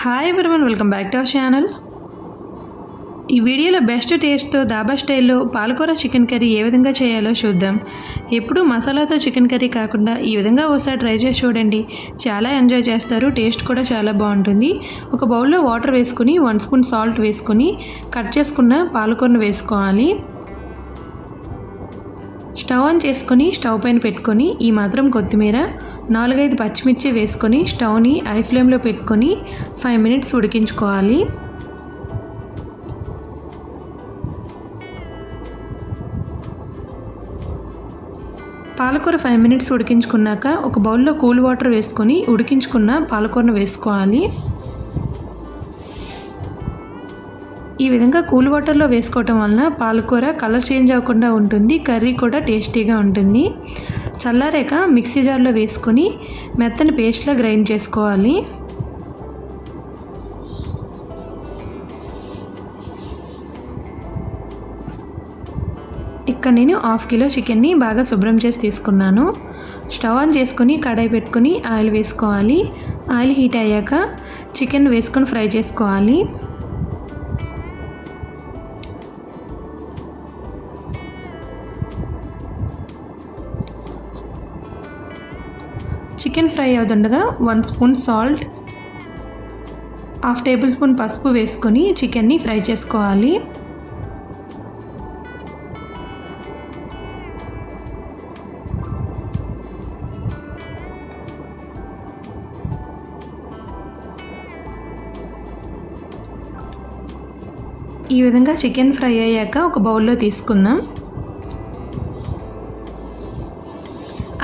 Hi everyone, welcome back to our channel. ఈ వీడియోలో best టేస్ట్తో dhaba స్టైల్లో పాలకూర చికెన్ కర్రీ ఏ విధంగా చేయాలో చూద్దాం. ఎప్పుడు మసాలాతో చికెన్ కర్రీ కాకుండా ఈ విధంగా ఒకసారి ట్రై చేసి చూడండి. చాలా ఎంజాయ్ చేస్తారు, టేస్ట్ కూడా చాలా బాగుంటుంది. ఒక బౌల్లో వాటర్ వేసుకుని 1 స్పూన్ సాల్ట్ వేసుకుని కట్ చేసుకున్న పాలకూరను వేసుకోవాలి. స్టవ్ ఆన్ చేసుకొని స్టవ్ పైన పెట్టుకొని ఈ మాత్రం కొత్తిమీర, 4-5 పచ్చిమిర్చి వేసుకొని స్టవ్ని హై ఫ్లేమ్లో పెట్టుకొని 5 మినిట్స్ ఉడికించుకోవాలి. పాలకూర 5 మినిట్స్ ఉడికించుకున్నాక ఒక బౌల్లో కూల్ వాటర్ వేసుకొని ఉడికించుకున్న పాలకూరను వేసుకోవాలి. ఈ విధంగా కూల్ వాటర్లో వేసుకోవటం వలన పాలకూర కలర్ చేంజ్ అవ్వకుండా ఉంటుంది, కర్రీ కూడా టేస్టీగా ఉంటుంది. చల్లారాక మిక్సీ జార్లో వేసుకొని మెత్తని పేస్ట్లా గ్రైండ్ చేసుకోవాలి. ఇక్కడ నేను 1/2 కిలో చికెన్ని బాగా శుభ్రం చేసి తీసుకున్నాను. స్టవ్ ఆన్ చేసుకొని కడాయి పెట్టుకొని ఆయిల్ వేసుకోవాలి. ఆయిల్ హీట్ అయ్యాక చికెన్ వేసుకొని ఫ్రై చేసుకోవాలి. చికెన్ ఫ్రై అవుతుండగా 1 స్పూన్ సాల్ట్, 1/2 టేబుల్ స్పూన్ పసుపు వేసుకొని చికెన్ని ఫ్రై చేసుకోవాలి. ఈ విధంగా చికెన్ ఫ్రై అయ్యాక ఒక బౌల్లో తీసుకుందాం.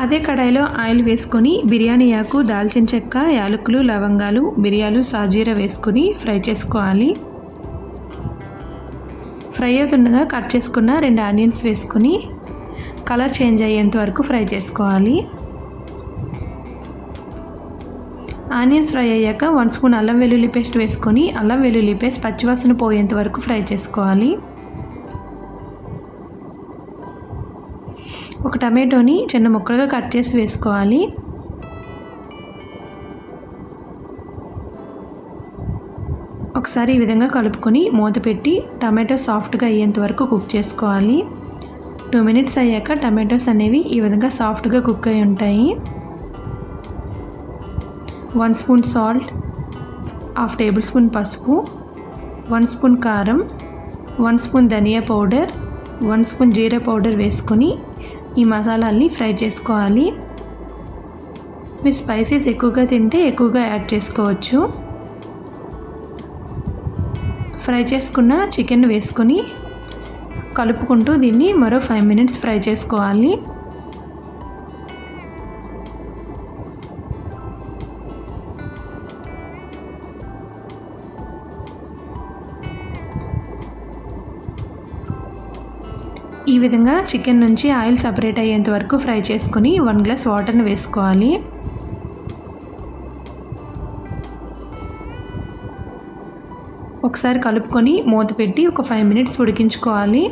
అదే కడాయిలో ఆయిల్ వేసుకొని బిర్యానీ ఆకు, దాల్చిన చెక్క, యాలకులు, లవంగాలు, మిరియాలు, సాజీరా వేసుకొని ఫ్రై చేసుకోవాలి. ఫ్రై అవుతుండగా కట్ చేసుకున్న 2 ఆనియన్స్ వేసుకొని కలర్ చేంజ్ అయ్యేంత వరకు ఫ్రై చేసుకోవాలి. ఆనియన్స్ ఫ్రై అయ్యాక 1 స్పూన్ అల్లం వెల్లుల్లి పేస్ట్ వేసుకొని అల్లం వెల్లుల్లి పేస్ట్ పచ్చివాసన పోయేంత వరకు ఫ్రై చేసుకోవాలి. ఒక టమాటోని చిన్న ముక్కలుగా కట్ చేసి వేసుకోవాలి. ఒకసారి ఈ విధంగా కలుపుకొని మూత పెట్టి టమాటో సాఫ్ట్గా అయ్యేంత వరకు కుక్ చేసుకోవాలి. 2 మినిట్స్ అయ్యాక టమాటోస్ అనేవి ఈ విధంగా సాఫ్ట్గా కుక్ అయి ఉంటాయి. 1 స్పూన్ సాల్ట్, 1/2 టేబుల్ స్పూన్ పసుపు, 1 స్పూన్ కారం, 1 స్పూన్ ధనియా పౌడర్, 1 స్పూన్ జీరా పౌడర్ వేసుకొని ఈ మసాలాల్ని ఫ్రై చేసుకోవాలి. మీరు స్పైసెస్ ఎక్కువగా తింటే ఎక్కువగా యాడ్ చేసుకోవచ్చు. ఫ్రై చేసుకున్న చికెన్ వేసుకొని కలుపుకుంటూ దీన్ని మరో 5 మినిట్స్ ఫ్రై చేసుకోవాలి. ఈ విధంగా చికెన్ నుంచి ఆయిల్ సపరేట్ అయ్యేంత వరకు ఫ్రై చేసుకొని 1 గ్లాస్ వాటర్ని వేసుకోవాలి. ఒకసారి కలుపుకొని మూత పెట్టి ఒక 5 మినిట్స్ ఉడికించుకోవాలి.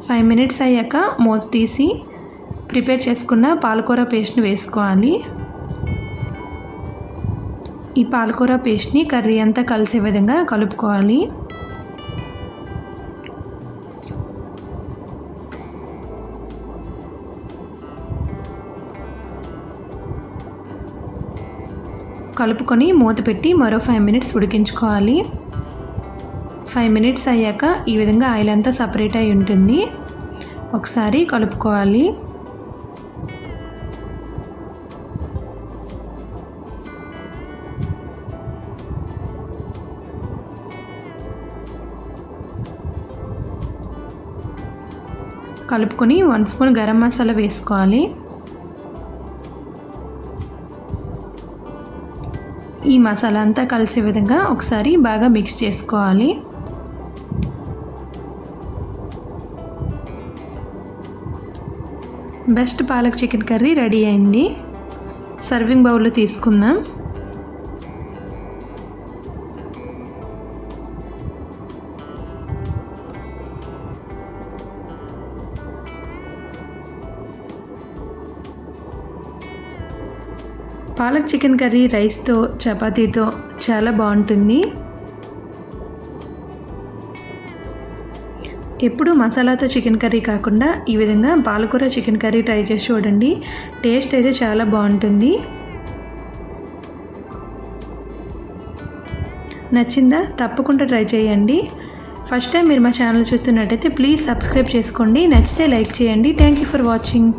5 మినిట్స్ అయ్యాక మూత తీసి ప్రిపేర్ చేసుకున్న పాలకూర పేస్ట్ని వేసుకోవాలి. ఈ పాలకూర పేస్ట్ని కర్రీ అంతా కలిసే విధంగా కలుపుకోవాలి. కలుపుకొని మూత పెట్టి మరో 5 మినిట్స్ ఉడికించుకోవాలి. 5 మినిట్స్ అయ్యాక ఈ విధంగా ఆయిల్ అంతా సపరేట్ అయి ఉంటుంది. ఒకసారి కలుపుకోవాలి. కలుపుకొని 1 స్పూన్ గరం మసాలా వేసుకోవాలి. ఈ మసాలా అంతా కలిసే విధంగా ఒకసారి బాగా మిక్స్ చేసుకోవాలి. Best palak chicken curry ready అయింది. సర్వింగ్ బౌల్లో తీసుకుందాం. పాలక్ చికెన్ కర్రీ రైస్తో చపాతీతో చాలా బాగుంటుంది. ఎప్పుడు మసాలాతో చికెన్ కర్రీ కాకుండా ఈ విధంగా పాలకూర చికెన్ కర్రీ ట్రై చేసి చూడండి. టేస్ట్ అయితే చాలా బాగుంటుంది. నచ్చిందా? తప్పకుండా ట్రై చేయండి. ఫస్ట్ టైం మీరు మా ఛానల్ చూస్తున్నట్టయితే ప్లీజ్ సబ్స్క్రైబ్ చేసుకోండి. నచ్చితే లైక్ చేయండి. Thank you for watching.